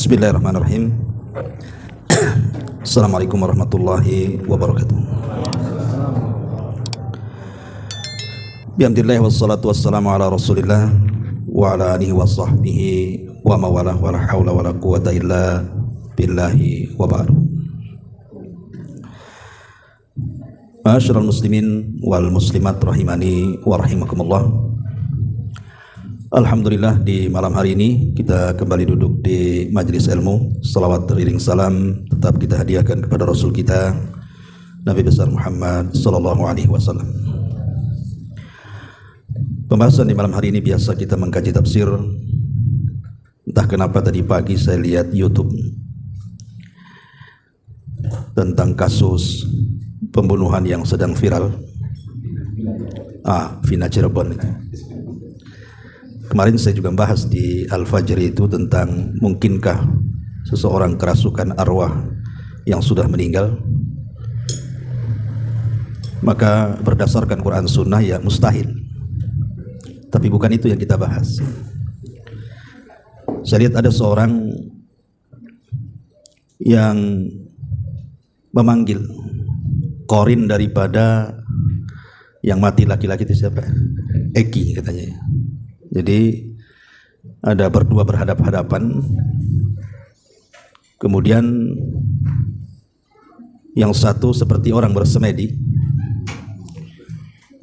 Bismillahirrahmanirrahim. Assalamualaikum warahmatullahi wabarakatuh. Bihamdillah wassalatu wassalamu ala rasulillah wa ala alihi wa sahbihi wa mawalah wa la hawla wa la quwata illa billahi wa ba'du. Ma'asyiral muslimin wal muslimat rahimani wa rahimakumullah. Alhamdulillah, di malam hari ini kita kembali duduk di majelis ilmu. Salawat teriring salam tetap kita hadiahkan kepada Rasul kita Nabi besar Muhammad sallallahu alaihi wasallam. Pembahasan di malam hari ini biasa kita mengkaji tafsir. Entah kenapa tadi pagi saya lihat YouTube tentang kasus pembunuhan yang sedang viral. Vina Cirebon itu. Kemarin saya juga membahas di Al-Fajr itu tentang mungkinkah seseorang kerasukan arwah yang sudah meninggal. Maka berdasarkan Quran Sunnah ya mustahil. Tapi bukan itu yang kita bahas. Saya lihat ada seorang yang memanggil korin daripada yang mati laki-laki itu siapa? Eki katanya. Jadi ada berdua berhadap-hadapan, kemudian yang satu seperti orang bersemedi,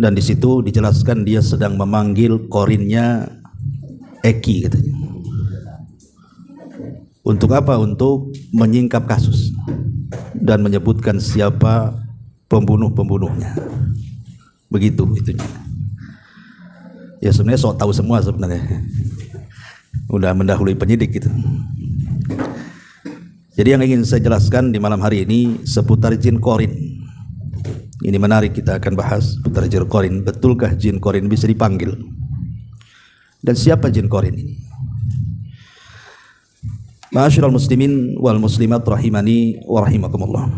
dan di situ dijelaskan dia sedang memanggil korinnya Eki katanya. Untuk apa? Untuk menyingkap kasus dan menyebutkan siapa pembunuh-pembunuhnya. Begitu itunya. Ya sebenarnya sok tahu semua sebenarnya. Udah mendahului penyidik gitu. Jadi yang ingin saya jelaskan di malam hari ini seputar jin korin. Ini menarik, kita akan bahas seputar jin korin. Betulkah jin korin bisa dipanggil? Dan siapa jin korin ini? Ma'asyiral muslimin wal muslimat rahimani wa rahimakumullah.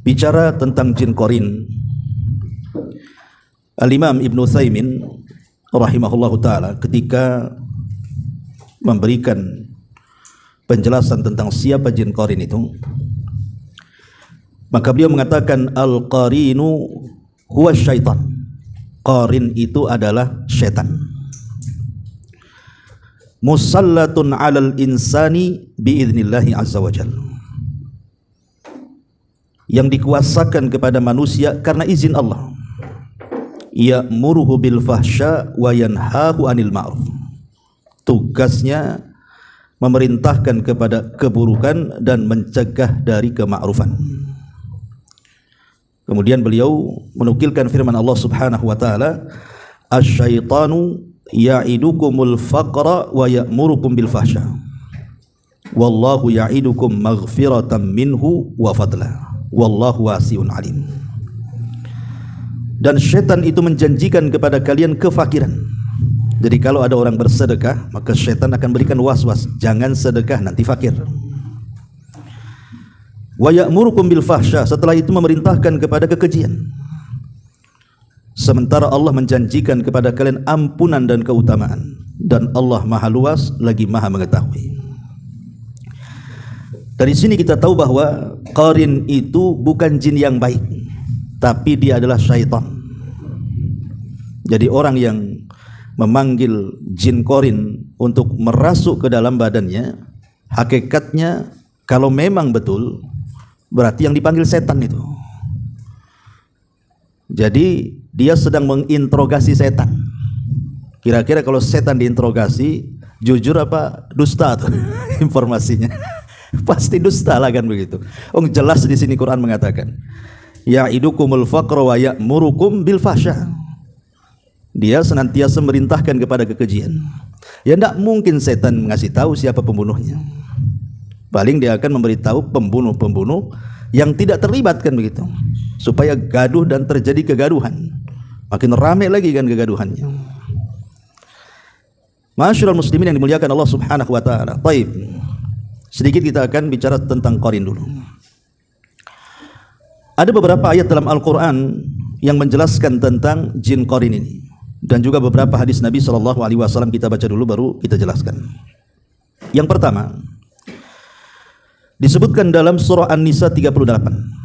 Bicara tentang jin korin, Al-Imam Ibn Utsaimin rahimahullahu ta'ala ketika memberikan penjelasan tentang siapa jin qarin itu, maka beliau mengatakan al-qarinu huwa syaitan. Qarin itu adalah syaitan. Musallatun 'alal insani biidnillahi azza wajalla. Yang dikuasakan kepada manusia karena izin Allah. Ya'muruhu bil fahsya wa yanhahu 'anil ma'ruf. Tugasnya memerintahkan kepada keburukan dan mencegah dari kema'rufan. Kemudian beliau menukilkan firman Allah Subhanahu wa taala, asyaitanu ya'idukumul faqra wa ya'murukum bil fahsya. Wallahu ya'idukum maghfiratan minhu wa fadla. Wallahu wasi'un alim. Dan syaitan itu menjanjikan kepada kalian kefakiran. Jadi kalau ada orang bersedekah, maka syaitan akan berikan was-was, jangan sedekah nanti fakir. Wa ya'murukum bil fahsya, setelah itu memerintahkan kepada kekejian. Sementara Allah menjanjikan kepada kalian ampunan dan keutamaan, dan Allah Maha luas lagi Maha mengetahui. Dari sini kita tahu bahwa qarin itu bukan jin yang baik, tapi dia adalah syaitan. Jadi orang yang memanggil jin korin untuk merasuk ke dalam badannya, hakikatnya kalau memang betul berarti yang dipanggil setan itu. Jadi dia sedang menginterogasi setan. Kira-kira kalau setan diinterogasi, jujur apa dusta tuh informasinya? Pasti dusta lah kan begitu. Jelas di sini Quran mengatakan, ya'idukumul faqra wa ya'murukum bil fahsya. Dia senantiasa merintahkan kepada kekejian. Ya tidak mungkin setan mengasih tahu siapa pembunuhnya. Paling dia akan memberitahu pembunuh-pembunuh yang tidak terlibat kan begitu, supaya gaduh dan terjadi kegaduhan. Makin ramai lagi kan kegaduhannya. Ma'asyiral muslimin yang dimuliakan Allah Subhanahu wa taala. Baik. Sedikit kita akan bicara tentang qarin dulu. Ada beberapa ayat dalam Al-Quran yang menjelaskan tentang jin qarin ini, dan juga beberapa hadis Nabi SAW kita baca dulu baru kita jelaskan. Yang pertama disebutkan dalam surah An-Nisa 38.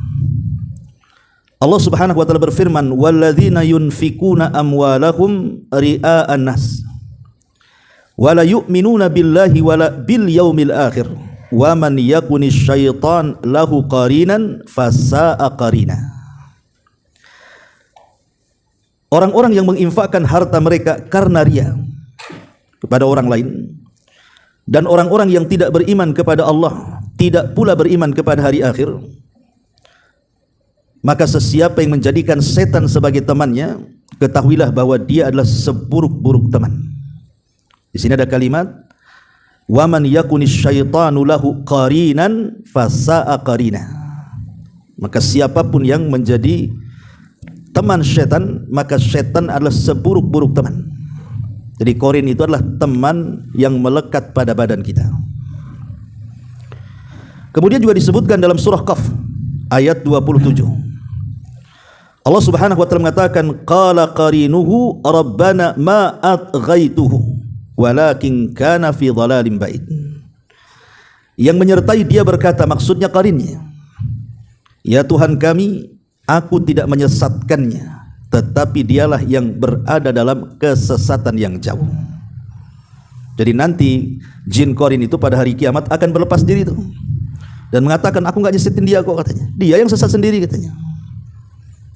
Allah Subhanahu wa taala berfirman, "Walladzina yunfikuna amwalahum ria'an nas wa la yu'minuna billahi wa la bil yaumil akhir wa man yakunish syaitan lahu qarinan fasa'a qarina." Orang-orang yang menginfakkan harta mereka karena riya kepada orang lain, dan orang-orang yang tidak beriman kepada Allah, tidak pula beriman kepada hari akhir, maka sesiapa yang menjadikan setan sebagai temannya, ketahuilah bahwa dia adalah seburuk-buruk teman. Di sini ada kalimat wa man yakunish syaitanu lahu qarinan fasa'a qarina. Maka siapapun yang menjadi teman setan, maka setan adalah seburuk-buruk teman. Jadi qarin itu adalah teman yang melekat pada badan kita. Kemudian juga disebutkan dalam surah Qaf ayat 27. Allah Subhanahu wa taala mengatakan, qala qarinuhu rabbana ma atghaituhu walakin kana fi dhalalim ba'id. Yang menyertai dia berkata, maksudnya qarinnya, ya Tuhan kami, aku tidak menyesatkannya, tetapi dialah yang berada dalam kesesatan yang jauh. Jadi nanti jin qarin itu pada hari kiamat akan berlepas diri itu dan mengatakan, aku enggak nyesetin dia kok, katanya. Dia yang sesat sendiri, katanya.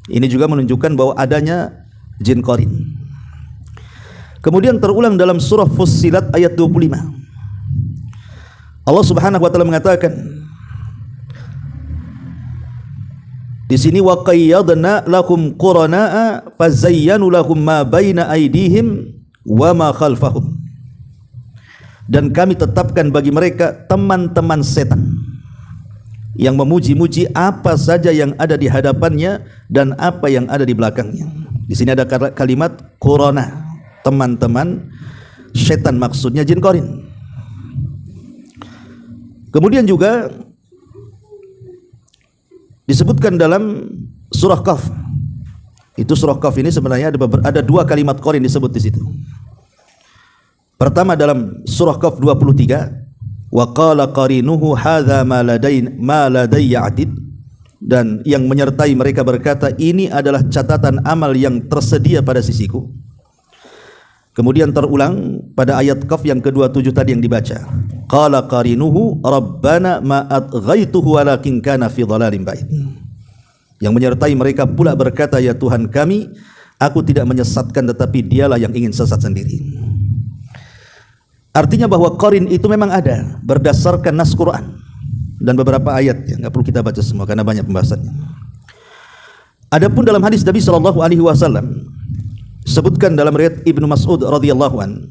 Ini juga menunjukkan bahwa adanya jin qarin. Kemudian terulang dalam surah Fussilat ayat 25. Allah Subhanahu wa taala mengatakan di sini, wa qayyadna lakum qurana'a fazayyanu lahum ma baina aydihim wa ma khalfahum. Dan kami tetapkan bagi mereka teman-teman setan yang memuji-muji apa saja yang ada di hadapannya dan apa yang ada di belakangnya. Di sini ada kalimat qurana, teman-teman setan, maksudnya jin qarin. Kemudian juga disebutkan dalam surah Qaf. Itu surah Qaf ini sebenarnya ada dua kalimat qarin disebut di situ. Pertama dalam surah Qaf 23, wa qala qarinuhu hadza ma ladayya atid, dan yang menyertai mereka berkata, ini adalah catatan amal yang tersedia pada sisiku. Kemudian terulang pada ayat Qaf yang ke-27 tadi yang dibaca, qala qarinuhu rabbana ma atghaituhu walakin kana fi dhalalim ba'id. Yang menyertai mereka pula berkata, ya Tuhan kami, aku tidak menyesatkan, tetapi dialah yang ingin sesat sendiri. Artinya bahwa qarin itu memang ada berdasarkan nas Quran dan beberapa ayat, ya, nggak perlu kita baca semua karena banyak pembahasannya. Adapun dalam hadis Nabi sallallahu alaihi wasallam sebutkan dalam riwayat Ibnu Mas'ud radhiyallahu an,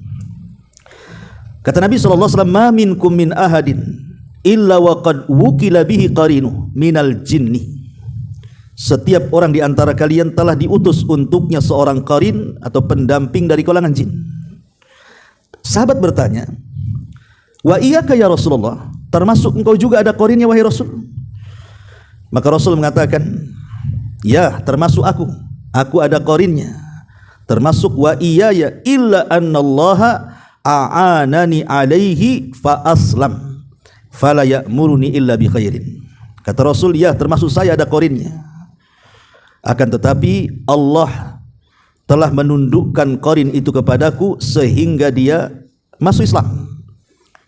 kata Nabi sallallahu alaihi wasallam, ma minkum min ahadin illa wa qad wukila bihi qarinu minal jinni. Setiap orang di antara kalian telah diutus untuknya seorang qarin atau pendamping dari kalangan jin. Sahabat bertanya, wa iyyaka ya Rasulullah, termasuk engkau juga ada qarinnya wahai Rasul? Maka Rasul mengatakan, ya, termasuk aku ada qarinnya, termasuk wa iyaya illa annallaha a'anani alaihi fa aslam fala ya'muruni illa bi khairin. Kata Rasul, ya, termasuk saya ada qarinnya, akan tetapi Allah telah menundukkan qarin itu kepadaku sehingga dia masuk Islam,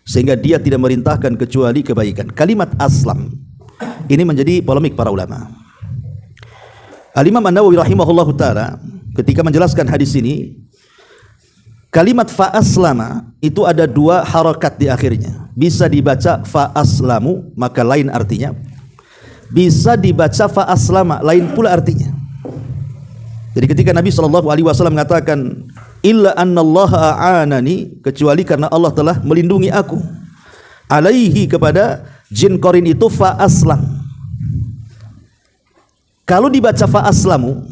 sehingga dia tidak merintahkan kecuali kebaikan. Kalimat aslam ini menjadi polemik para ulama. Al-Imam An-Nawawi rahimahullahu taala ketika menjelaskan hadis ini, kalimat fa aslama itu ada dua harakat di akhirnya. Bisa dibaca fa aslamu, maka lain artinya. Bisa dibaca fa aslama, lain pula artinya. Jadi ketika Nabi SAW mengatakan illa annallaha a'anani, kecuali karena Allah telah melindungi aku, alaihi, kepada jin qarin itu, fa aslam. Kalau dibaca fa aslamu,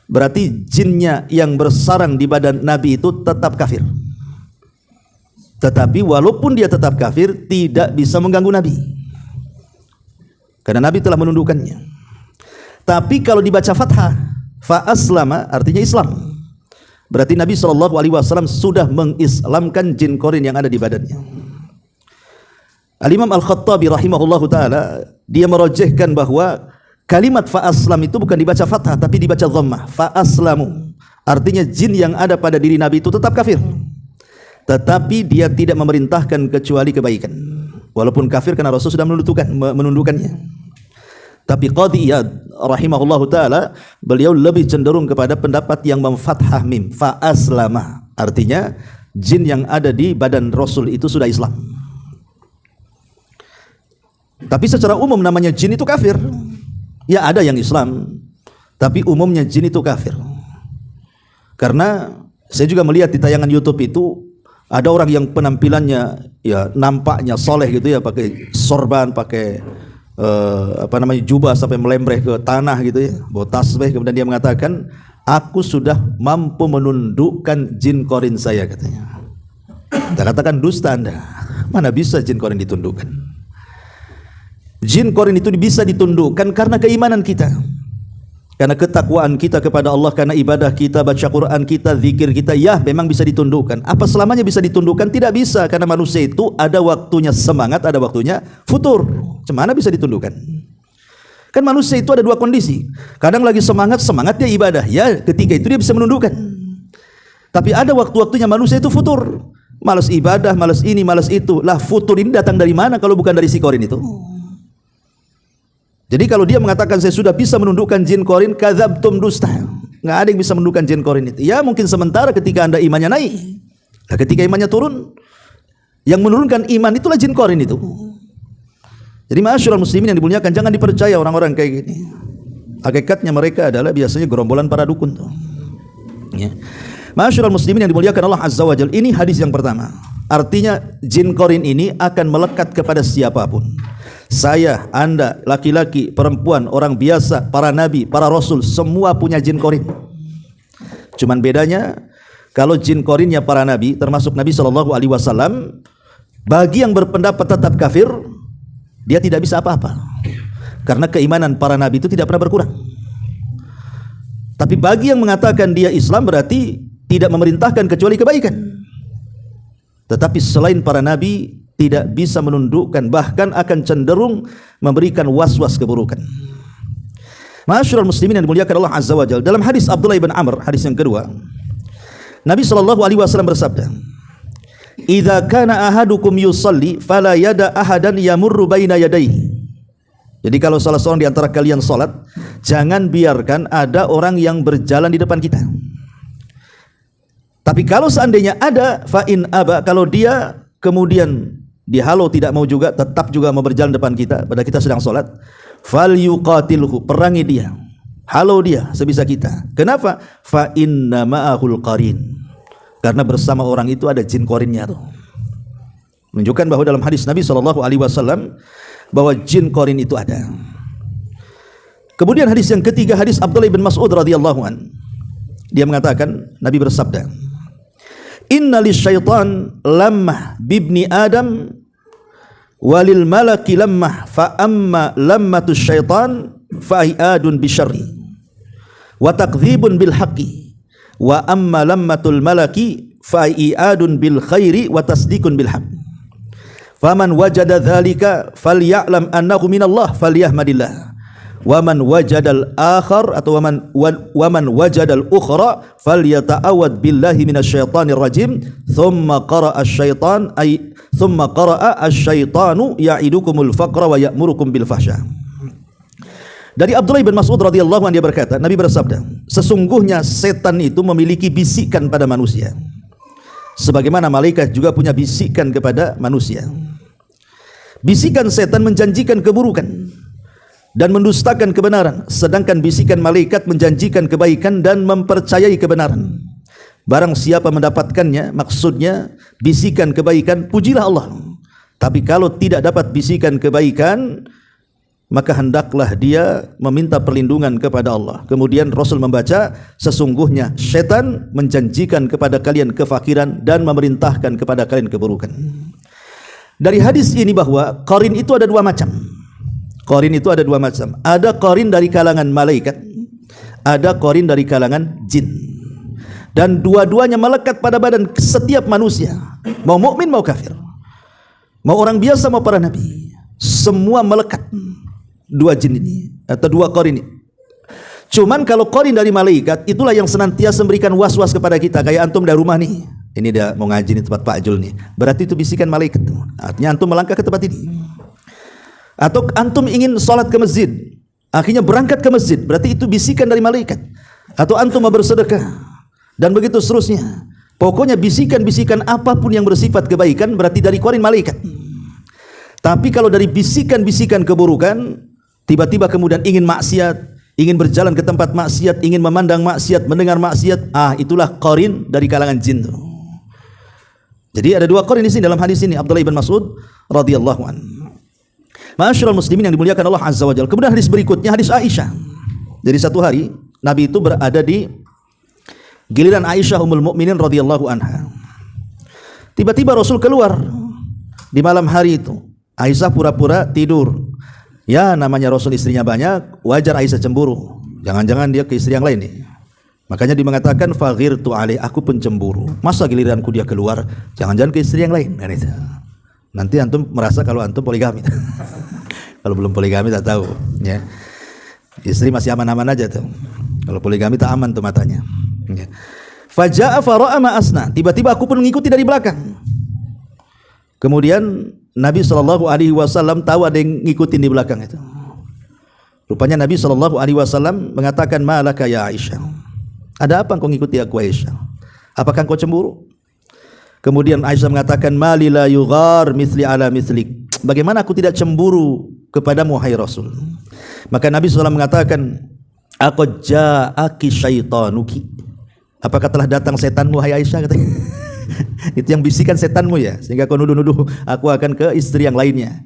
berarti jinnya yang bersarang di badan Nabi itu tetap kafir. Tetapi walaupun dia tetap kafir, tidak bisa mengganggu Nabi, karena Nabi telah menundukkannya. Tapi kalau dibaca fathah, fa aslama, artinya Islam, berarti Nabi SAW sudah mengislamkan jin qarin yang ada di badannya. Al-Imam Al-Khattabi rahimahullahu taala dia merojehkan bahwa kalimat fa'aslam itu bukan dibaca fathah tapi dibaca dhammah. Fa'aslamu. Artinya jin yang ada pada diri Nabi itu tetap kafir. Tetapi dia tidak memerintahkan kecuali kebaikan. Walaupun kafir karena Rasul sudah menundukkannya. Tapi Qadhi Iyad rahimahullahu taala beliau lebih cenderung kepada pendapat yang memfathah mim, fa'aslama. Artinya jin yang ada di badan Rasul itu sudah Islam. Tapi secara umum namanya jin itu kafir. Ya ada yang Islam, tapi umumnya jin itu kafir. Karena saya juga melihat di tayangan YouTube itu ada orang yang penampilannya ya nampaknya soleh gitu ya, pakai sorban, pakai jubah sampai melembreh ke tanah gitu ya, bawa tasbih, kemudian dia mengatakan, aku sudah mampu menundukkan jin korin saya, katanya. Kita katakan dusta Anda. Mana bisa jin korin ditundukkan? Jin korin itu bisa ditundukkan karena keimanan kita, karena ketakwaan kita kepada Allah, karena ibadah kita, baca Quran kita, zikir kita. Ya memang bisa ditundukkan. Apa selamanya bisa ditundukkan? Tidak bisa, karena manusia itu ada waktunya semangat, ada waktunya futur. Cemana bisa ditundukkan? Kan manusia itu ada dua kondisi. Kadang lagi semangatnya ibadah, ya ketika itu dia bisa menundukkan. Tapi ada waktu-waktunya manusia itu futur, malas ibadah, malas ini, malas itu. Lah futur ini datang dari mana kalau bukan dari si korin itu? Jadi kalau dia mengatakan saya sudah bisa menundukkan jin korin, kadzabtum, dusta. Nggak ada yang bisa menundukkan jin korin itu. Ya mungkin sementara ketika Anda imannya naik. Nah, ketika imannya turun, yang menurunkan iman itulah jin korin itu. Jadi ma'asyiral muslimin yang dimuliakan, jangan dipercaya orang-orang kayak gini. Hakikatnya mereka adalah biasanya gerombolan para dukun tuh. Ya. Ma'asyiral muslimin yang dimuliakan Allah Azza wa Jalla, ini hadis yang pertama. Artinya jin korin ini akan melekat kepada siapapun. Saya, Anda, laki-laki, perempuan, orang biasa, para nabi, para rasul, semua punya jin korin. Cuman bedanya, kalau jin korinnya para nabi, termasuk Nabi SAW, bagi yang berpendapat tetap kafir, dia tidak bisa apa-apa, karena keimanan para nabi itu tidak pernah berkurang. Tapi bagi yang mengatakan dia Islam, berarti tidak memerintahkan kecuali kebaikan. Tetapi selain para nabi tidak bisa menundukkan, bahkan akan cenderung memberikan was-was keburukan. Ma'asyiral muslimin yang dimuliakan Allah Azza wa Jalla, dalam hadis Abdullah bin Amr, hadis yang kedua, Nabi SAW bersabda, "Idza kana ahadukum yusalli fala yada ahadan yamurru baina yadayhi." Jadi kalau salah seorang di antara kalian salat, jangan biarkan ada orang yang berjalan di depan kita. Tapi kalau seandainya ada, fa in aba, kalau dia kemudian dihalau tidak mau juga, tetap juga mau berjalan depan kita pada kita sedang sholat, fal yuqatilhu, perangi dia, halau dia sebisa kita. Kenapa? Fa inna ma'ahul qarin, karena bersama orang itu ada jin korinnya tuh. Menunjukkan bahwa dalam hadis Nabi SAW bahwa jin korin itu ada. Kemudian hadis yang ketiga, hadis Abdullah bin Mas'ud radhiyallahu an, dia mengatakan, Nabi bersabda, "Inna lisyaitan lammah bibni Adam walil malaki lammah, fa amma lammatus syaitan fa iadun bisyarri wa takdzibun bil haqqi, wa amma lammatul malaki fa iadun bil khairi wa tasdikun bil haqq. Faman wajada dzalika falyalam annahu minallah falyahmadillah. Waman wajadal akhar atau waman wajadal ukhra falyata'awad billahi minasyaitonir rajim, thumma qara'a asy-syaitan ay thumma qara'a asy-syaitanu ya'idukumul faqra wa ya'murukum bil fahsya." Dari Abdullah bin Mas'ud radhiyallahu anhu, dia berkata, Nabi bersabda, sesungguhnya setan itu memiliki bisikan pada manusia, sebagaimana malaikat juga punya bisikan kepada manusia. Bisikan setan menjanjikan keburukan dan mendustakan kebenaran, sedangkan bisikan malaikat menjanjikan kebaikan dan mempercayai kebenaran. Barang siapa mendapatkannya, maksudnya bisikan kebaikan, pujilah Allah. Tapi kalau tidak dapat bisikan kebaikan, maka hendaklah dia meminta perlindungan kepada Allah. Kemudian Rasul membaca, sesungguhnya setan menjanjikan kepada kalian kefakiran dan memerintahkan kepada kalian keburukan. Dari hadis ini bahwa qarin itu ada dua macam. Qarin itu ada dua macam. Ada qarin dari kalangan malaikat, ada qarin dari kalangan jin. Dan dua-duanya melekat pada badan setiap manusia, mau mukmin mau kafir. Mau orang biasa mau para nabi, semua melekat dua jin ini atau dua qarin ini. Cuman kalau qarin dari malaikat, itulah yang senantiasa memberikan was-was kepada kita. Kayak antum dari rumah nih, ini dia mau ngaji di tempat Pak Jul nih, berarti itu bisikan malaikat. Artinya antum melangkah ke tempat ini. Atau antum ingin sholat ke masjid, akhirnya berangkat ke masjid, berarti itu bisikan dari malaikat. Atau antum mau bersedekah, dan begitu seterusnya. Pokoknya bisikan-bisikan apapun yang bersifat kebaikan berarti dari qarin malaikat. Tapi kalau dari bisikan-bisikan keburukan, tiba-tiba kemudian ingin maksiat, ingin berjalan ke tempat maksiat, ingin memandang maksiat, mendengar maksiat, itulah qarin dari kalangan jin tuh. Jadi ada dua qarin di sini dalam hadis ini, Abdullah bin Mas'ud radhiyallahu anhu. Ma'asyiral muslimin yang dimuliakan Allah azza wajalla. Kemudian hadis berikutnya hadis Aisyah. Jadi satu hari Nabi itu berada di giliran Aisyah ummul mukminin radhiyallahu anha. Tiba-tiba Rasul keluar di malam hari itu. Aisyah pura-pura tidur. Ya, namanya Rasul istrinya banyak, wajar Aisyah cemburu. Jangan-jangan dia ke istri yang lain nih. Makanya dia mengatakan faghirtu alaih, aku pencemburu. Masa giliranku dia keluar, jangan-jangan ke istri yang lain. Kan itu. Nanti antum merasa kalau antum poligami. Kalau belum poligami tak tahu, ya. Istri masih aman-aman aja tuh. Kalau poligami tak aman tuh matanya. Ya. Faja'a fara'a ma asna. Tiba-tiba aku pun mengikuti dari belakang. Kemudian Nabi SAW tahu ada yang ngikutin di belakang itu. Rupanya Nabi SAW mengatakan, malaka ya Aisyah, ada apa engkau ngikuti aku Aisyah? Apakah engkau cemburu? Kemudian Aisyah mengatakan, mali la yughar mithli ala mithlik. Bagaimana aku tidak cemburu kepadamu hai Rasul? Maka Nabi SAW mengatakan, aqad ja'aki syaitanuki. Apakah telah datang setanmu hai Aisyah? Katanya. Itu yang bisikan setanmu ya, sehingga kau nuduh-nuduh aku akan ke istri yang lainnya.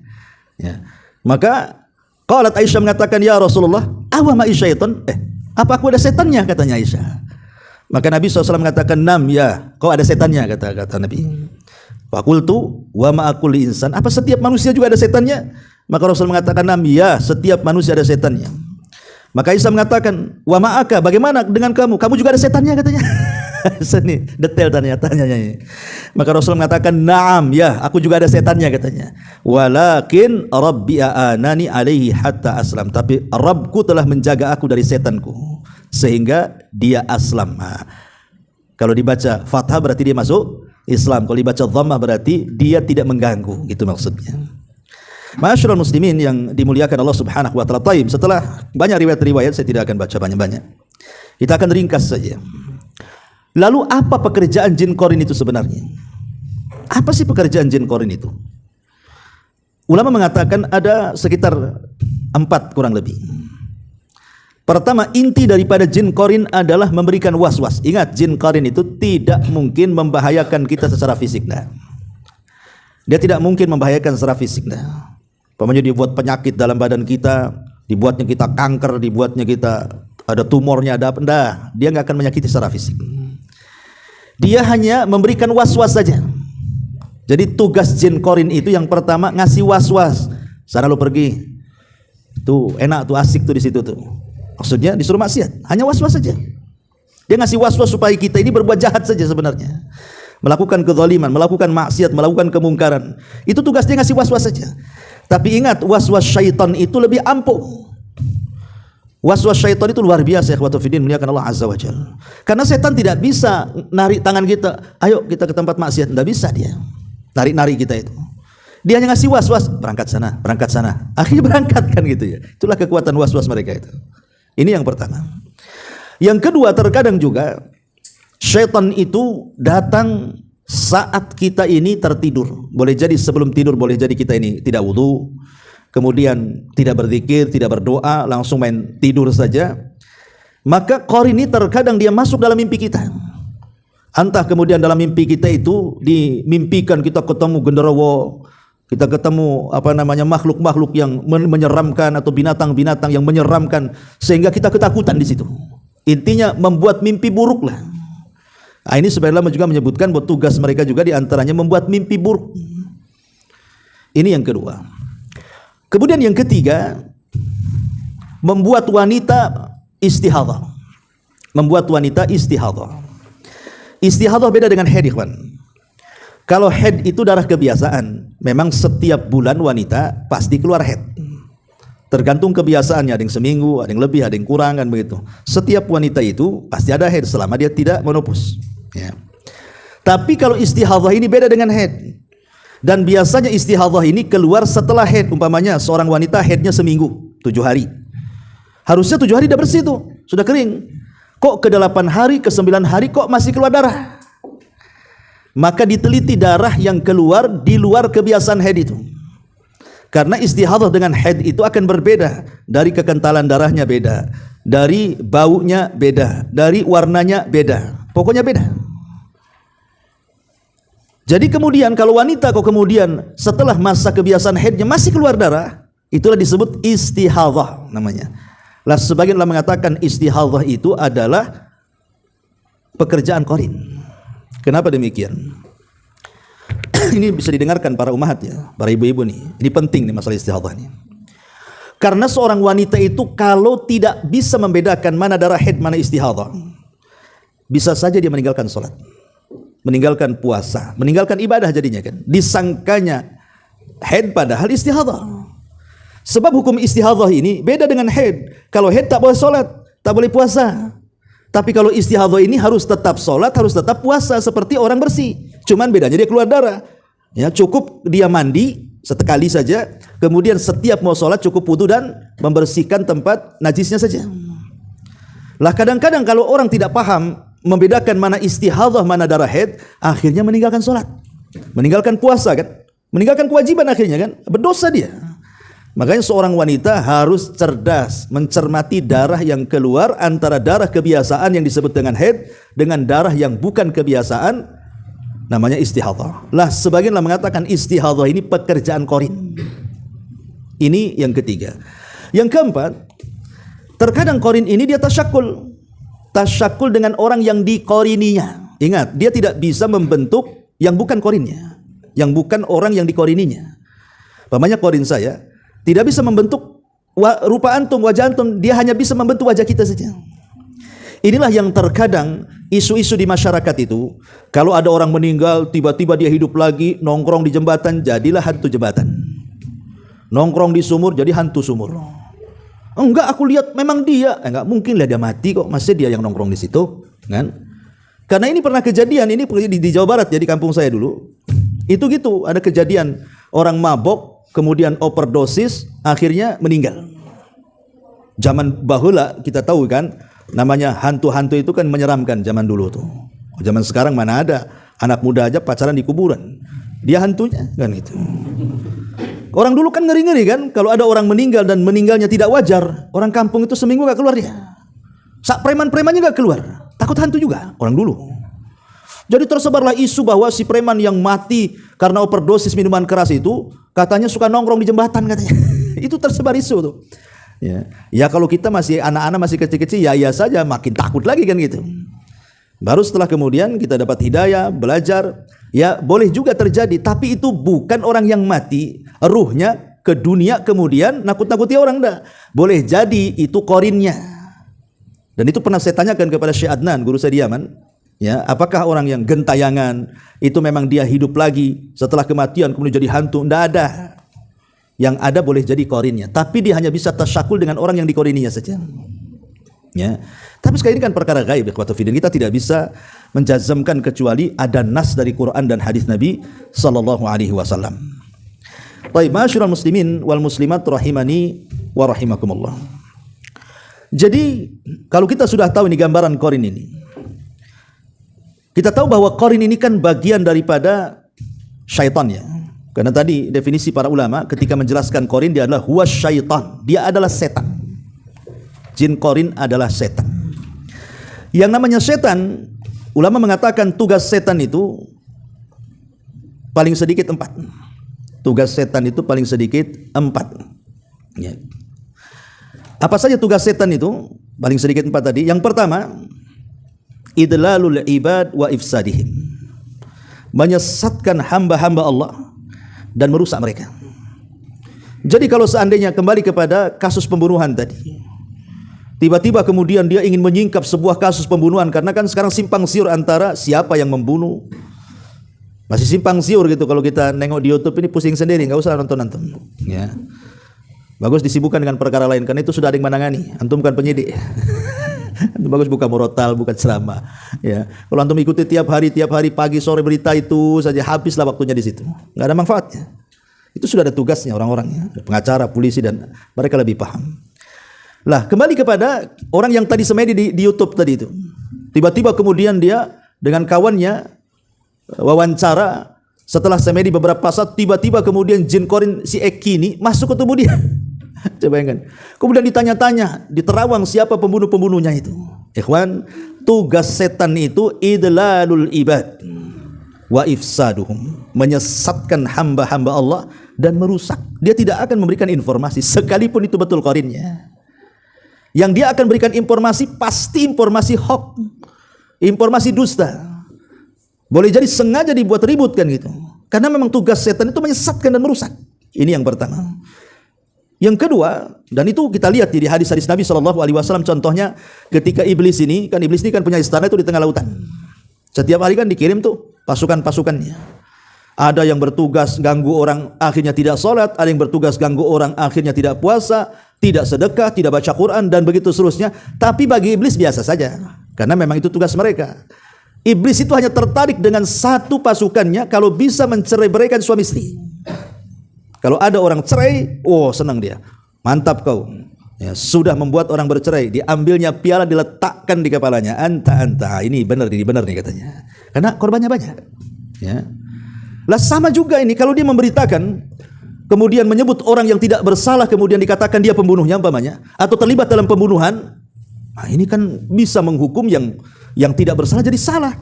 Ya. Maka qalat Aisyah mengatakan, ya Rasulullah, awa ma'i syaitan? Apa aku ada setannya? Katanya Aisyah. Maka Nabi SAW mengatakan, nam ya, kau ada setannya, kata Nabi. Fakultu wa ma'akul insan. Apa setiap manusia juga ada setannya? Maka Rasul mengatakan, nam ya, setiap manusia ada setannya. Maka Aisyah mengatakan, wa ma'aka, bagaimana dengan kamu? Kamu juga ada setannya, katanya. Sini detail tanya-tanya. Maka Rasul mengatakan, na'am ya, aku juga ada setannya, katanya. Walakin rabbi a'anani alaihi hatta aslam. Tapi Rabbku telah menjaga aku dari setanku sehingga dia aslam. Kalau dibaca fathah berarti dia masuk Islam. Kalau dibaca dhammah berarti dia tidak mengganggu. Gitu maksudnya. Ma'asyiral muslimin yang dimuliakan Allah Subhanahu wa taala. Taib, setelah banyak riwayat-riwayat, saya tidak akan baca banyak-banyak. Kita akan ringkas saja. Lalu apa pekerjaan jin qarin itu sebenarnya? Apa sih pekerjaan jin qarin itu? Ulama mengatakan ada sekitar 4 kurang lebih. Pertama, inti daripada jin qarin adalah memberikan was-was. Ingat, jin qarin itu tidak mungkin membahayakan kita secara fisik. Nah, dia tidak mungkin membahayakan secara fisik. Nah, umpamanya dibuat penyakit dalam badan kita, dibuatnya kita kanker, dibuatnya kita ada tumornya, ada apa? Nah, dia nggak akan menyakiti secara fisik. Dia hanya memberikan was-was saja. Jadi tugas jin qarin itu yang pertama ngasih was-was. Sana lu pergi. Tuh enak tuh, asik tuh di situ tuh. Maksudnya disuruh maksiat, hanya was-was saja. Dia ngasih was-was supaya kita ini berbuat jahat saja sebenarnya. Melakukan kezaliman, melakukan maksiat, melakukan kemungkaran. Itu tugas dia ngasih was-was saja. Tapi ingat, was-was syaitan itu lebih ampuh. Was-was syaitan itu luar biasa, ikhwatu fiddin, muliakan Allah azza wa jalla. Karena setan tidak bisa narik tangan kita, ayo kita ke tempat maksiat, tidak bisa dia. Narik-narik kita itu. Dia hanya ngasih was-was, berangkat sana, berangkat sana. Akhirnya berangkat kan gitu ya. Itulah kekuatan was-was mereka itu. Ini yang pertama. Yang kedua, terkadang juga syaitan itu datang saat kita ini tertidur. Boleh jadi sebelum tidur, boleh jadi kita ini tidak wudu, kemudian tidak berzikir, tidak berdoa, langsung main tidur saja. Maka qarin ini terkadang dia masuk dalam mimpi kita. Entah kemudian dalam mimpi kita itu dimimpikan kita ketemu genderuwo, kita ketemu makhluk-makhluk yang menyeramkan atau binatang-binatang yang menyeramkan sehingga kita ketakutan di situ. Intinya membuat mimpi buruk lah. Nah, ini sebenarnya juga menyebutkan bahwa tugas mereka juga diantaranya membuat mimpi buruk. Ini yang kedua. Kemudian yang ketiga, membuat wanita istihadhah. Membuat wanita istihadhah. Istihadhah beda dengan haid, ikhwan. Kalau haid itu darah kebiasaan, memang setiap bulan wanita pasti keluar haid. Tergantung kebiasaannya, ada yang seminggu, ada yang lebih, ada yang kurang, kan begitu. Setiap wanita itu pasti ada haid selama dia tidak menopause. Ya. Tapi kalau istihadhah ini beda dengan haid. Dan biasanya istihadhah ini keluar setelah haid. Umpamanya seorang wanita haidnya seminggu, 7 hari. Harusnya 7 hari sudah bersih tuh, sudah kering. Kok ke 8 hari, ke 9 hari kok masih keluar darah? Maka diteliti darah yang keluar di luar kebiasaan haid itu. Karena istihadhah dengan haid itu akan berbeda. Dari kekentalan darahnya beda, dari baunya beda, dari warnanya beda, pokoknya beda. Jadi kemudian kalau wanita kok kemudian setelah masa kebiasaan haidnya masih keluar darah, itulah disebut istihadhah namanya. Lah sebagian ulama mengatakan istihadhah itu adalah pekerjaan qorin. Kenapa demikian? Ini bisa didengarkan para ummahat ya, para ibu-ibu nih. Ini penting nih masalah istihadhah nih. Karena seorang wanita itu kalau tidak bisa membedakan mana darah haid, mana istihadhah, bisa saja dia meninggalkan sholat, meninggalkan puasa, meninggalkan ibadah jadinya kan. Disangkanya haid padahal istihadhah. Sebab hukum istihadhah ini beda dengan haid. Kalau haid tak boleh sholat, tak boleh puasa. Tapi kalau istihadhah ini harus tetap sholat, harus tetap puasa seperti orang bersih. Cuman bedanya dia keluar darah. Ya, cukup dia mandi sekali saja, kemudian setiap mau sholat cukup wudu dan membersihkan tempat najisnya saja. Lah kadang-kadang kalau orang tidak paham membedakan mana istihadhah, mana darah haid, akhirnya meninggalkan sholat, meninggalkan puasa kan, meninggalkan kewajiban akhirnya kan, berdosa dia. Makanya seorang wanita harus cerdas mencermati darah yang keluar antara darah kebiasaan yang disebut dengan haid dengan darah yang bukan kebiasaan, namanya istihadhah. Lah sebagian mengatakan istihadhah ini pekerjaan qorin. Ini yang ketiga. Yang keempat, terkadang qorin ini dia tasyakul. Tasyakul dengan orang yang dikorininya. Ingat, dia tidak bisa membentuk yang bukan qorinnya, yang bukan orang yang dikorininya. Pamannya qorin saya tidak bisa membentuk rupa antum, wajah antum, dia hanya bisa membentuk wajah kita saja. Inilah yang terkadang isu-isu di masyarakat itu, kalau ada orang meninggal tiba-tiba dia hidup lagi, nongkrong di jembatan jadilah hantu jembatan, nongkrong di sumur jadi hantu sumur. Enggak, aku lihat memang dia, enggak mungkin lah dia mati kok, masih dia yang nongkrong di situ kan? Karena ini pernah kejadian, ini di Jawa Barat ya, di kampung saya dulu itu gitu, ada kejadian orang mabok kemudian overdosis akhirnya meninggal. Zaman bahula kita tahu kan, namanya hantu-hantu itu kan menyeramkan zaman dulu tuh. Zaman sekarang mana ada anak muda aja pacaran di kuburan, dia hantunya kan itu. Orang dulu kan ngeri-ngeri kan, kalau ada orang meninggal dan meninggalnya tidak wajar, orang kampung itu seminggu gak keluar dia. Sak preman-premannya gak keluar, takut hantu juga orang dulu. Jadi tersebarlah isu bahwa si preman yang mati karena overdosis minuman keras itu katanya suka nongkrong di jembatan katanya. Itu tersebar isu tuh. Ya kalau kita masih anak-anak masih kecil-kecil ya saja, makin takut lagi kan gitu. Baru setelah kemudian kita dapat hidayah, belajar, ya boleh juga terjadi, tapi itu bukan orang yang mati, ruhnya ke dunia kemudian nakut-nakuti orang dah. Boleh jadi itu korinnya. Dan itu pernah saya tanyakan kepada Syekh Adnan, guru saya di Yaman. Ya, apakah orang yang gentayangan itu memang dia hidup lagi setelah kematian kemudian jadi hantu? Tidak ada. Yang ada boleh jadi korinnya, tapi dia hanya bisa tasyakul dengan orang yang dikorininya saja. Ya. Tapi sekali ini kan perkara gaib, kita tidak bisa menjazamkan kecuali ada nas dari Quran dan hadis Nabi sallallahu alaihi wasallam. Baik, ma'asyiral muslimin wal muslimat rahimani wa rahimakumullah. Jadi kalau kita sudah tahu ini gambaran korin ini, kita tahu bahwa qarin ini kan bagian daripada syaitan ya. Karena tadi definisi para ulama ketika menjelaskan qarin, dia adalah huwa syaitan. Dia adalah setan. Jin qarin adalah setan. Yang namanya setan, ulama mengatakan tugas setan itu paling sedikit 4. Tugas setan itu paling sedikit 4. Ya. Apa saja tugas setan itu? Paling sedikit 4 tadi. Yang pertama, idlalul ibad wa ifsadihim, menyesatkan hamba-hamba Allah dan merusak mereka. Jadi kalau seandainya kembali kepada kasus pembunuhan tadi, tiba-tiba kemudian dia ingin menyingkap sebuah kasus pembunuhan, karena kan sekarang simpang siur antara siapa yang membunuh, Masih simpang siur gitu kalau kita nengok di YouTube ini pusing sendiri, nggak usah nonton antum. Ya. Bagus disibukkan dengan perkara lain, karena itu sudah ada yang menangani. Antum bukan penyidik. Antum bagus buka murotal, buka ceramah. Ya. Kalau antum ikuti tiap hari pagi sore berita itu saja, habislah waktunya di situ. Nggak ada manfaatnya. Itu sudah ada tugasnya orang-orangnya, pengacara, polisi, dan mereka lebih paham. Lah, kembali kepada orang yang tadi semedi di YouTube tadi itu. Tiba-tiba kemudian dia dengan kawannya wawancara, setelah semedi beberapa saat, tiba-tiba kemudian jin korin si Eki ini masuk ke tubuh dia. Coba bayangkan. Kemudian ditanya-tanya, diterawang siapa pembunuh-pembunuhnya itu. Ikhwan, tugas setan itu idlalul ibad wa ifsaduhum, menyesatkan hamba-hamba Allah dan merusak. Dia tidak akan memberikan informasi sekalipun itu betul korinnya. Yang dia akan berikan informasi pasti informasi hoax, informasi dusta. Boleh jadi sengaja dibuat ribut kan gitu. Karena memang tugas setan itu menyesatkan dan merusak. Ini yang pertama. Yang kedua, dan itu kita lihat di hadis-hadis Nabi SAW, contohnya ketika iblis ini kan punya istana itu di tengah lautan. Setiap hari kan dikirim tuh pasukan-pasukannya. Ada yang bertugas ganggu orang akhirnya tidak sholat, ada yang bertugas ganggu orang akhirnya tidak puasa, tidak sedekah, tidak baca Quran, dan begitu seterusnya. Tapi bagi iblis biasa saja, karena memang itu tugas mereka. Iblis itu hanya tertarik dengan satu pasukannya kalau bisa mencerai-beraikan suami istri. Kalau ada orang cerai, oh senang dia. Mantap kau. Ya, sudah membuat orang bercerai, diambilnya piala diletakkan di kepalanya. Anta, ini benar nih katanya. Karena korbannya banyak. Ya. Lah sama juga ini kalau dia memberitakan, kemudian menyebut orang yang tidak bersalah, kemudian dikatakan dia pembunuhnya umpamanya, atau terlibat dalam pembunuhan. Nah, ini kan bisa menghukum yang tidak bersalah jadi salah,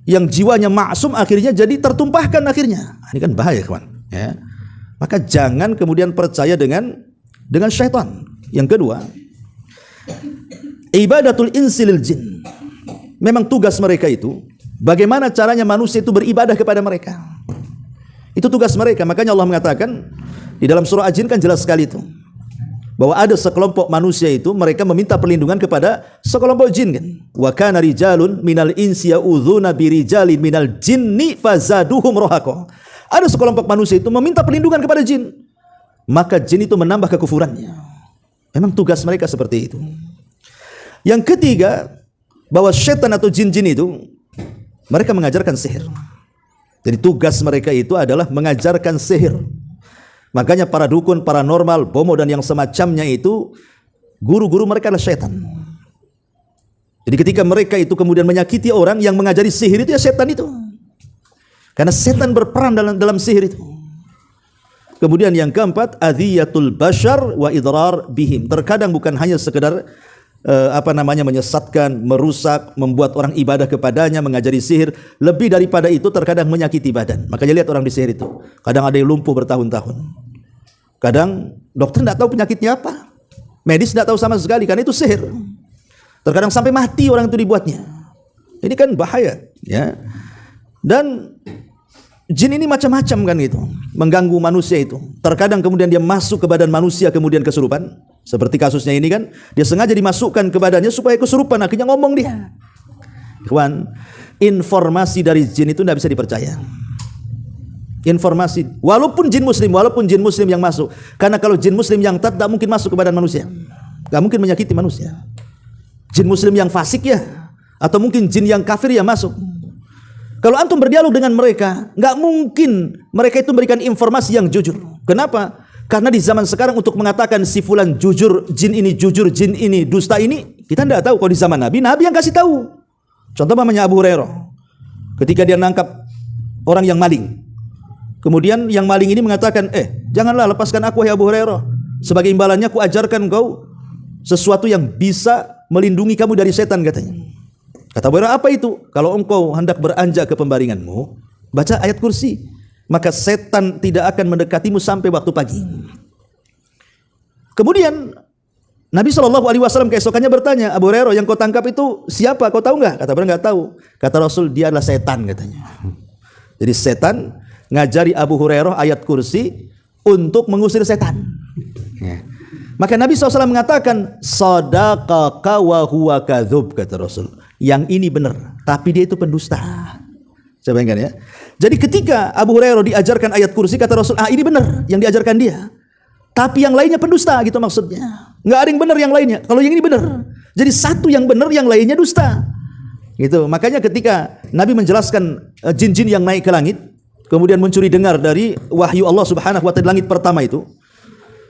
yang jiwanya maksum akhirnya jadi tertumpahkan akhirnya. Ini kan bahaya kawan. Ya. Maka jangan kemudian percaya dengan syaitan. Yang kedua, ibadatul insilil jin. Memang tugas mereka itu bagaimana caranya manusia itu beribadah kepada mereka. Itu tugas mereka. Makanya Allah mengatakan di dalam surah Al-Jin kan jelas sekali itu, bahwa ada sekelompok manusia itu mereka meminta perlindungan kepada sekelompok jin kan. Wa kana rijalun minal insi ya'udzuna birijalin minal jinni fazaduhum rahaqa. Ada sekelompok manusia itu meminta perlindungan kepada jin, maka jin itu menambah kekufurannya. Memang tugas mereka seperti itu. Yang ketiga, bahwa setan atau jin-jin itu mereka mengajarkan sihir. Jadi tugas mereka itu adalah mengajarkan sihir. Makanya para dukun, paranormal, bomo dan yang semacamnya itu guru-guru mereka adalah setan. Jadi ketika mereka itu kemudian menyakiti orang, yang mengajari sihir itu ya setan itu. Karena setan berperan dalam sihir itu. Kemudian yang keempat, adhiyatul bashar wa idrar bihim. Terkadang bukan hanya sekedar menyesatkan, merusak, membuat orang ibadah kepadanya, mengajari sihir. Lebih daripada itu terkadang menyakiti badan. Makanya lihat orang di sihir itu. Kadang ada yang lumpuh bertahun-tahun. Kadang dokter tidak tahu penyakitnya apa. Medis tidak tahu sama sekali karena itu sihir. Terkadang sampai mati orang itu dibuatnya. Ini kan bahaya, ya. Dan jin ini macam-macam kan gitu, mengganggu manusia itu. Terkadang kemudian dia masuk ke badan manusia kemudian kesurupan. Seperti kasusnya ini kan, dia sengaja dimasukkan ke badannya supaya kesurupan, akhirnya ngomong dia. Ikhwan, informasi dari jin itu tidak bisa dipercaya. Informasi, walaupun jin muslim yang masuk. Karena kalau jin muslim yang tak mungkin masuk ke badan manusia, gak mungkin menyakiti manusia. Jin muslim yang fasik ya, atau mungkin jin yang kafir yang masuk. Kalau antum berdialog dengan mereka, nggak mungkin mereka itu memberikan informasi yang jujur. Kenapa? Karena di zaman sekarang untuk mengatakan si fulan jujur, jin ini dusta ini, kita tidak tahu. Kalau di zaman Nabi yang kasih tahu. Contoh namanya Abu Hurairah, ketika dia nangkap orang yang maling, kemudian yang maling ini mengatakan, janganlah lepaskan aku ya Abu Hurairah. Sebagai imbalannya aku ajarkan kau sesuatu yang bisa melindungi kamu dari setan, katanya. Kata Abu Hurairah, apa itu? Kalau engkau hendak beranjak ke pembaringanmu, baca ayat kursi, maka setan tidak akan mendekatimu sampai waktu pagi. Kemudian Nabi SAW keesokannya bertanya, Abu Hurairah, yang kau tangkap itu siapa? Kau tahu nggak? Kata Abu Hurairah, nggak tahu. Kata Rasul, dia adalah setan, katanya. Jadi setan ngajari Abu Hurairah ayat kursi untuk mengusir setan. Maka Nabi SAW mengatakan, sadaqaka wa huwa kadzub, kata Rasul. Yang ini benar, tapi dia itu pendusta. Saya bayangkan ya. Jadi ketika Abu Hurairah diajarkan ayat kursi, kata Rasul, ini benar yang diajarkan dia. Tapi yang lainnya pendusta, gitu maksudnya. Nggak ada yang benar yang lainnya. Kalau yang ini benar. Jadi satu yang benar, yang lainnya dusta. Gitu. Makanya ketika Nabi menjelaskan jin-jin yang naik ke langit, kemudian mencuri dengar dari wahyu Allah Subhanahu wa taala langit pertama itu.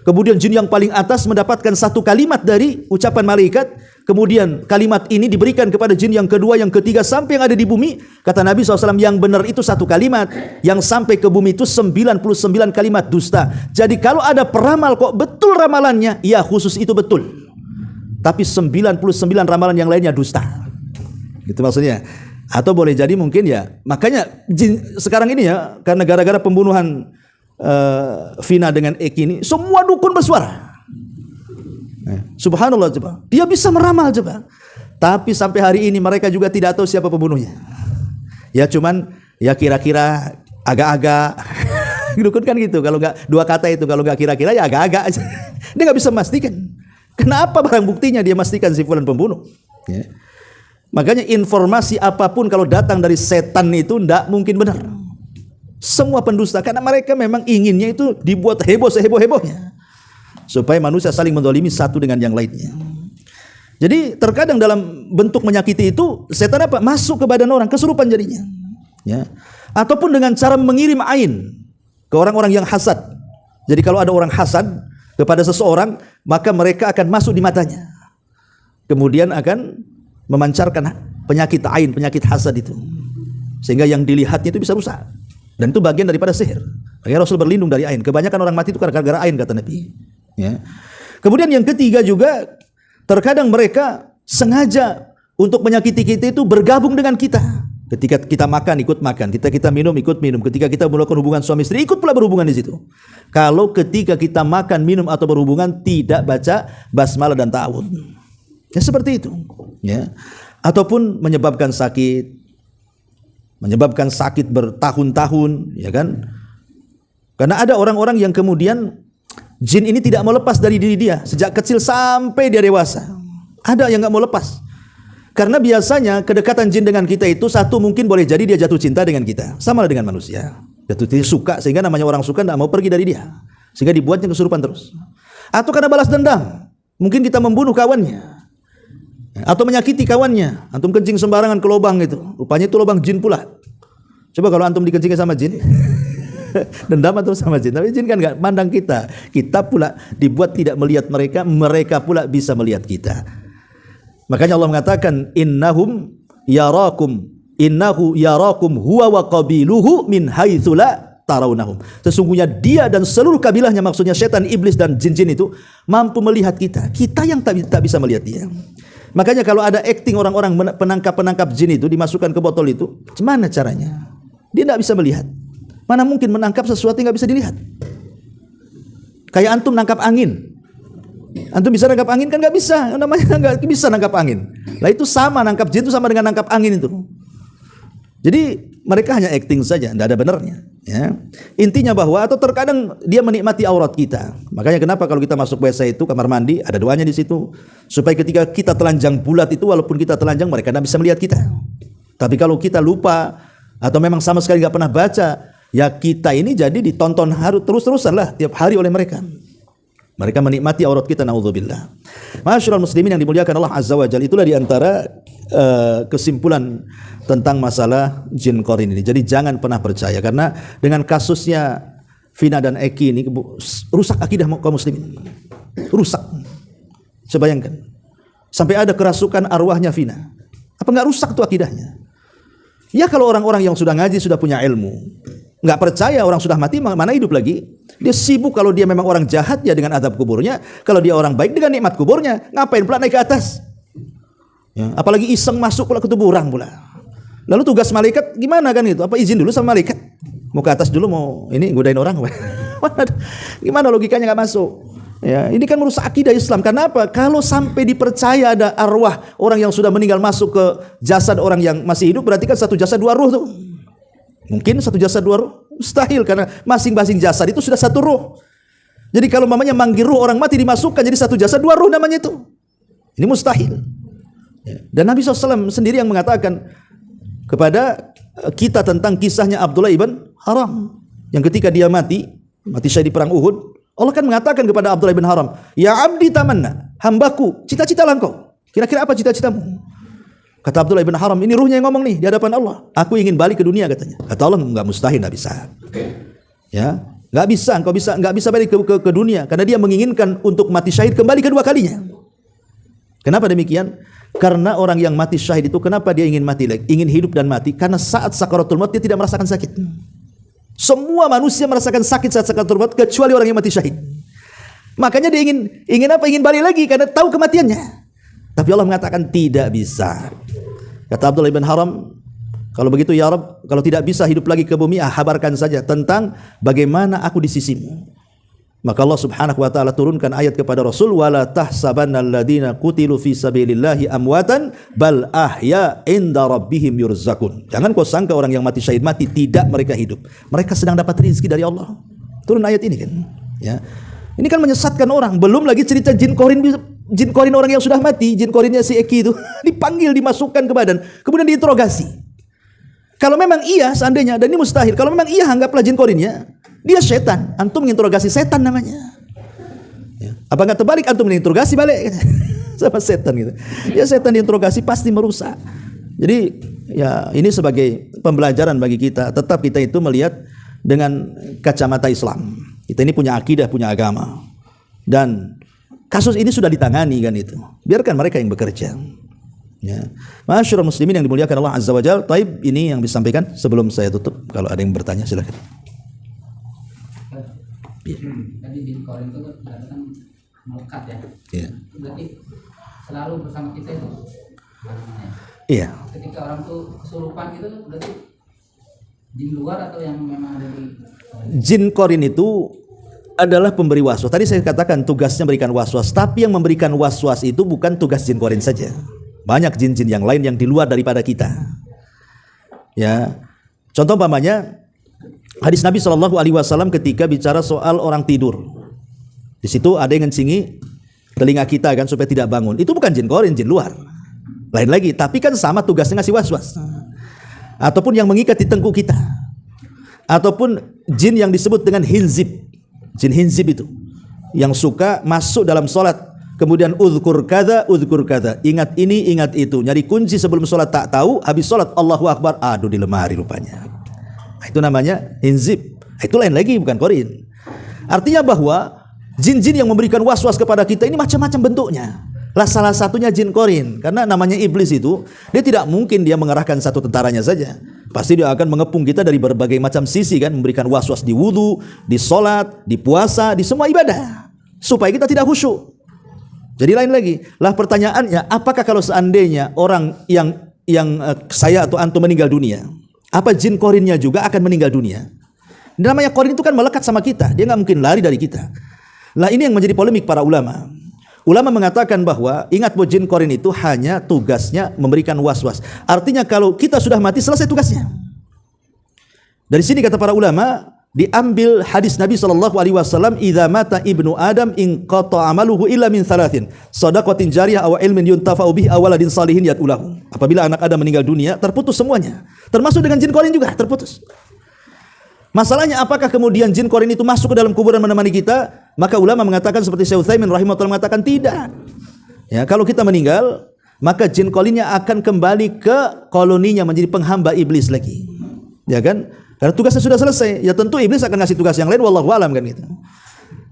Kemudian jin yang paling atas mendapatkan satu kalimat dari ucapan malaikat. Kemudian kalimat ini diberikan kepada jin yang kedua, yang ketiga, sampai yang ada di bumi. Kata Nabi SAW, yang benar itu satu kalimat, yang sampai ke bumi itu 99 kalimat dusta. Jadi kalau ada peramal kok betul ramalannya, ya khusus itu betul. Tapi 99 ramalan yang lainnya dusta. Gitu maksudnya. Atau boleh jadi mungkin ya, makanya jin sekarang ini ya, karena gara-gara pembunuhan Vina dengan Eki ini, semua dukun bersuara. Subhanallah, coba. Dia bisa meramal, coba. Tapi sampai hari ini mereka juga tidak tahu siapa pembunuhnya. Ya cuman ya kira-kira, agak-agak. Dukun kan gitu, kalau nggak dua kata itu, kalau nggak kira-kira ya agak-agak aja. Dia nggak bisa memastikan. Kenapa barang buktinya dia memastikan si fulan pembunuh? Ya. Makanya informasi apapun kalau datang dari setan itu tidak mungkin benar. Semua pendusta, karena mereka memang inginnya itu dibuat heboh seheboh-hebohnya, supaya manusia saling menzalimi satu dengan yang lainnya. Jadi terkadang dalam bentuk menyakiti itu, setan apa? Masuk ke badan orang, kesurupan jadinya. Ya. Ataupun dengan cara mengirim ain ke orang-orang yang hasad. Jadi kalau ada orang hasad kepada seseorang, maka mereka akan masuk di matanya. Kemudian akan memancarkan penyakit ain, penyakit hasad itu. Sehingga yang dilihatnya itu bisa rusak. Dan itu bagian daripada sihir. Makanya Rasul berlindung dari ain. Kebanyakan orang mati itu karena gara-gara ain, kata Nabi. Ya. Kemudian yang ketiga juga, terkadang mereka sengaja untuk menyakiti kita itu bergabung dengan kita. Ketika kita makan, ikut makan. Ketika kita minum, ikut minum. Ketika kita melakukan hubungan suami istri, ikut pula berhubungan di situ. Kalau ketika kita makan, minum atau berhubungan tidak baca basmalah dan ta'awudz. Ya seperti itu. Ya. Ataupun menyebabkan sakit bertahun-tahun, ya kan? Karena ada orang-orang yang kemudian jin ini tidak mau lepas dari diri dia sejak kecil sampai dia dewasa. Ada yang nggak mau lepas. Karena biasanya kedekatan jin dengan kita itu, satu mungkin boleh jadi dia jatuh cinta dengan kita, sama dengan manusia. Jatuh cinta, suka, sehingga namanya orang suka tidak mau pergi dari dia, sehingga dibuatnya kesurupan terus. Atau karena balas dendam, mungkin kita membunuh kawannya. Atau menyakiti kawannya, antum kencing sembarangan ke lubang itu, rupanya itu lubang jin pula. Coba kalau antum dikencingin sama jin, dendam atau sama jin, tapi jin kan nggak mandang kita. Kita pula dibuat tidak melihat mereka, mereka pula bisa melihat kita. Makanya Allah mengatakan, innahu yarakum huwa wa qabiluhu min haitsu la tarawnahum. Sesungguhnya dia dan seluruh kabilahnya, maksudnya setan, iblis dan jin-jin itu mampu melihat kita. Kita yang tak bisa melihat dia. Makanya kalau ada acting orang-orang penangkap jin itu dimasukkan ke botol itu, gimana caranya? Dia tidak bisa melihat. Mana mungkin menangkap sesuatu yang tidak bisa dilihat? Kayak antum nangkap angin. Antum bisa nangkap angin kan? Nggak bisa. Namanya nggak bisa nangkap angin. Lah itu sama, nangkap jin itu sama dengan nangkap angin itu. Jadi mereka hanya acting saja, tidak ada benarnya. Ya. Intinya bahwa, atau terkadang dia menikmati aurat kita. Makanya kenapa kalau kita masuk WC itu, kamar mandi, ada doanya di situ, supaya ketika kita telanjang bulat itu, walaupun kita telanjang, mereka tidak bisa melihat kita. Tapi kalau kita lupa atau memang sama sekali nggak pernah baca, ya kita ini jadi ditonton terus-terusan lah tiap hari oleh mereka. Mereka menikmati aurat kita, naudzubillah. Masyaallah muslimin yang dimuliakan Allah Azza wa Jalla, itulah diantara kesimpulan tentang masalah jin qarin ini. Jadi jangan pernah percaya, karena dengan kasusnya Vina dan Eki ini rusak akidah kaum muslimin. Rusak. Coba bayangkan. Sampai ada kerasukan arwahnya Vina. Apa enggak rusak tuh akidahnya? Ya kalau orang-orang yang sudah ngaji, sudah punya ilmu, enggak percaya orang sudah mati mana hidup lagi. Dia sibuk kalau dia memang orang jahat ya dengan azab kuburnya, kalau dia orang baik dengan nikmat kuburnya. Ngapain pula naik ke atas? Ya, apalagi iseng masuk pula ke tubuh orang pula. Lalu tugas malaikat gimana kan itu? Apa izin dulu sama malaikat? Mau ke atas dulu, mau ini godain orang? Gimana logikanya nggak masuk? Ya, ini kan merusak akidah Islam. Kenapa? Kalau sampai dipercaya ada arwah orang yang sudah meninggal masuk ke jasad orang yang masih hidup, berarti kan satu jasad dua ruh tuh. Mungkin satu jasad dua ruh? Mustahil, karena masing-masing jasad itu sudah satu ruh. Jadi kalau mamanya manggil ruh orang mati dimasukkan jadi satu jasad dua ruh namanya itu. Ini mustahil. Dan Nabi SAW sendiri yang mengatakan kepada kita tentang kisahnya Abdullah ibn Haram yang ketika dia mati syahid di perang Uhud, Allah kan mengatakan kepada Abdullah ibn Haram, "Ya abdi tamanna, hambaku, cita-citalah engkau. Kira-kira apa cita-citamu?" Kata Abdullah ibn Haram, ini ruhnya yang ngomong nih di hadapan Allah. "Aku ingin balik ke dunia," katanya. Kata Allah, "Enggak, mustahil, enggak bisa." Ya, enggak bisa, engkau enggak bisa balik ke dunia karena dia menginginkan untuk mati syahid kembali kedua kalinya. Kenapa demikian? Karena orang yang mati syahid itu kenapa dia ingin mati lagi? Ingin hidup dan mati karena saat sakaratul maut dia tidak merasakan sakit. Semua manusia merasakan sakit saat sakaratul maut kecuali orang yang mati syahid. Makanya dia ingin apa? Ingin balik lagi karena tahu kematiannya. Tapi Allah mengatakan tidak bisa. Kata Abdullah bin Haram, "Kalau begitu ya Rabb, kalau tidak bisa hidup lagi ke bumi, habarkan saja tentang bagaimana aku di sisimu." Maka Allah Subhanahu wa taala turunkan ayat kepada Rasul, "Wala tahsabannal ladzina qutilu fi sabilillahi amwatan bal ahya inda rabbihim yurzakun." Jangan kau sangka orang yang mati syahid mati, tidak, mereka hidup. Mereka sedang dapat rezeki dari Allah. Turun ayat ini kan. Ya. Ini kan menyesatkan orang. Belum lagi cerita jin korin orang yang sudah mati, jin korinnya si Eki itu dipanggil, dimasukkan ke badan, kemudian diinterogasi. Kalau memang iya seandainya, dan ini mustahil, kalau memang iya anggaplah jin korinnya dia setan, antum menginterogasi setan namanya. Ya. Apa nggak terbalik, antum menginterogasi balik sama setan gitu. Ya setan diinterogasi pasti merusak. Jadi ya ini sebagai pembelajaran bagi kita. Tetap kita itu melihat dengan kacamata Islam. Kita ini punya akidah, punya agama. Dan kasus ini sudah ditangani kan itu. Biarkan mereka yang bekerja. Ya. Masyaallah muslimin yang dimuliakan Allah Azza wa Jalla. Taib, ini yang disampaikan sebelum saya tutup. Kalau ada yang bertanya silakan. Tadi jin korin itu kan melekat ya. Iya. Berarti selalu bersama kita itu. Iya. Ketika orang tuh kesurupan gitu, berarti jin luar atau yang memang ada di Jin korin itu adalah pemberi waswas. Tadi saya katakan tugasnya memberikan waswas, tapi yang memberikan waswas itu bukan tugas jin korin saja. Banyak jin-jin yang lain yang di luar daripada kita. Ya. Contoh umpamanya hadis Nabi SAW ketika bicara soal orang tidur. Di situ ada yang ngencingi telinga kita kan supaya tidak bangun. Itu bukan jin korin, jin luar. Lain lagi, tapi kan sama tugasnya ngasih waswas. Ataupun yang mengikat di tengkuk kita. Ataupun jin yang disebut dengan hinzib. Jin hinzib itu yang suka masuk dalam sholat, kemudian uzkur kada, ingat ini, ingat itu, nyari kunci sebelum sholat tak tahu, habis sholat Allahu Akbar, aduh di lemari rupanya. Itu namanya hinzib. Itu lain lagi, bukan korin. Artinya bahwa jin-jin yang memberikan was-was kepada kita ini macam-macam bentuknya. Lah salah satunya jin korin, karena namanya iblis itu, dia tidak mungkin dia mengerahkan satu tentaranya saja. Pasti dia akan mengepung kita dari berbagai macam sisi kan, memberikan was-was di wudu, di sholat, di puasa, di semua ibadah, supaya kita tidak khusyuk. Jadi lain lagi. Lah pertanyaannya, apakah kalau seandainya orang yang saya atau antum meninggal dunia, apa jin korinnya juga akan meninggal dunia? Namanya korin itu kan melekat sama kita, dia nggak mungkin lari dari kita. Lah ini yang menjadi polemik para ulama. Ulama mengatakan bahwa ingat bahwa jin korin itu hanya tugasnya memberikan was-was. Artinya kalau kita sudah mati selesai tugasnya. Dari sini kata para ulama diambil hadis Nabi SAW, "Idza mata ibnu Adam in qata amaluhu illa min thalathin, shadaqatin jariyah aw ilmin yuntafa'u bihi aw waladin salihin yad'ulahu." Apabila anak Adam meninggal dunia, terputus semuanya. Termasuk dengan jin korin juga terputus. Masalahnya apakah kemudian jin korin itu masuk ke dalam kuburan menemani kita? Maka ulama mengatakan seperti Syekh Utsaimin rahimahullah mengatakan tidak. Ya, kalau kita meninggal, maka jin korinnya akan kembali ke koloninya menjadi penghamba iblis lagi. Ya kan? Karena tugasnya sudah selesai. Ya tentu iblis akan ngasih tugas yang lain, wallahu alam kan gitu.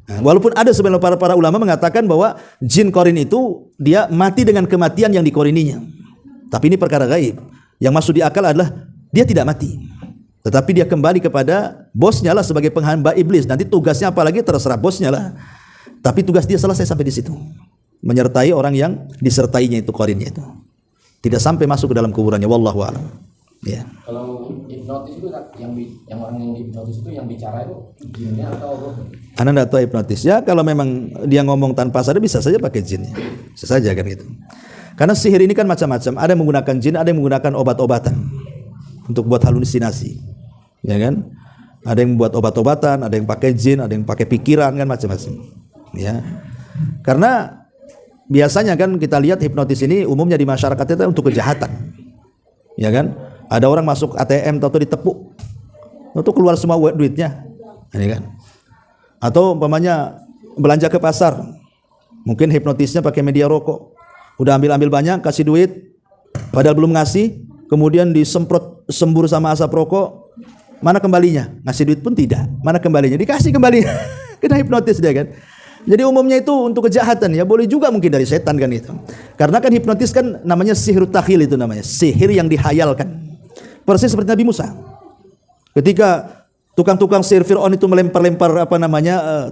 Nah, walaupun ada sebenarnya para ulama mengatakan bahwa jin korin itu dia mati dengan kematian yang dikorininya. Tapi ini perkara gaib. Yang masuk di akal adalah dia tidak mati, tetapi dia kembali kepada bosnya lah sebagai penghamba iblis. Nanti tugasnya apalagi terserah bosnya lah. Tapi tugas dia selesai sampai di situ. Menyertai orang yang disertainya itu korinnya itu. Tidak sampai masuk ke dalam kuburannya. Wallahu a'lam. Ya. Kalau hipnotis itu yang orang yang hipnotis itu yang bicara itu jinnya atau apa? Anda tidak tahu hipnotis. Ya kalau memang dia ngomong tanpa sadar bisa saja pakai jinnya. Bisa saja kan gitu. Karena sihir ini kan macam-macam. Ada yang menggunakan jin, ada yang menggunakan obat-obatan untuk buat halusinasi. Ya kan? Ada yang membuat obat-obatan, ada yang pakai jin, ada yang pakai pikiran kan macam-macam. Ya. Karena biasanya kan kita lihat hipnotis ini umumnya di masyarakat itu untuk kejahatan. Ya kan? Ada orang masuk ATM atau ditepuk, atau keluar semua duitnya, ini kan. Atau umpamanya belanja ke pasar, mungkin hipnotisnya pakai media rokok, udah ambil banyak, kasih duit, padahal belum ngasih, kemudian disemprot sembur sama asap rokok, mana kembalinya? Ngasih duit pun tidak, mana kembalinya? Dikasih kembalinya, kena hipnotis dia kan. Jadi umumnya itu untuk kejahatan ya, boleh juga mungkin dari setan kan itu. Karena kan hipnotis kan namanya sihir takhil, itu namanya sihir yang dihayalkan. Persis seperti Nabi Musa. Ketika tukang-tukang sihir Fir'aun itu melempar-lempar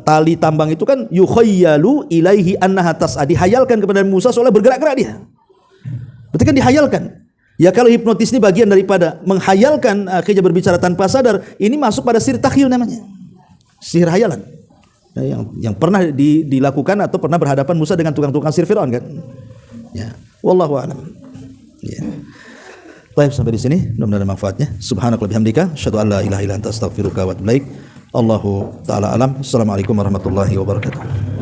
tali tambang itu kan yukhayyalu ilaihi annaha tas'a, dihayalkan kepada Musa seolah bergerak-gerak dia. Berarti kan dihayalkan. Ya kalau hipnotis ini bagian daripada menghayalkan, akhirnya berbicara tanpa sadar, ini masuk pada sihir takhil namanya. Sihir hayalan. Yang pernah dilakukan atau pernah berhadapan Musa dengan tukang-tukang sihir Fir'aun kan. Ya, wallahu a'lam. Ya. Baik, sampai di sini, mudah-mudahan ada manfaatnya. Subhanakallahumma bihamdika, asyhadu an la ilaha illa anta astaghfiruka wa atubu ilaik. Allahu taala alam. Assalamualaikum warahmatullahi wabarakatuh.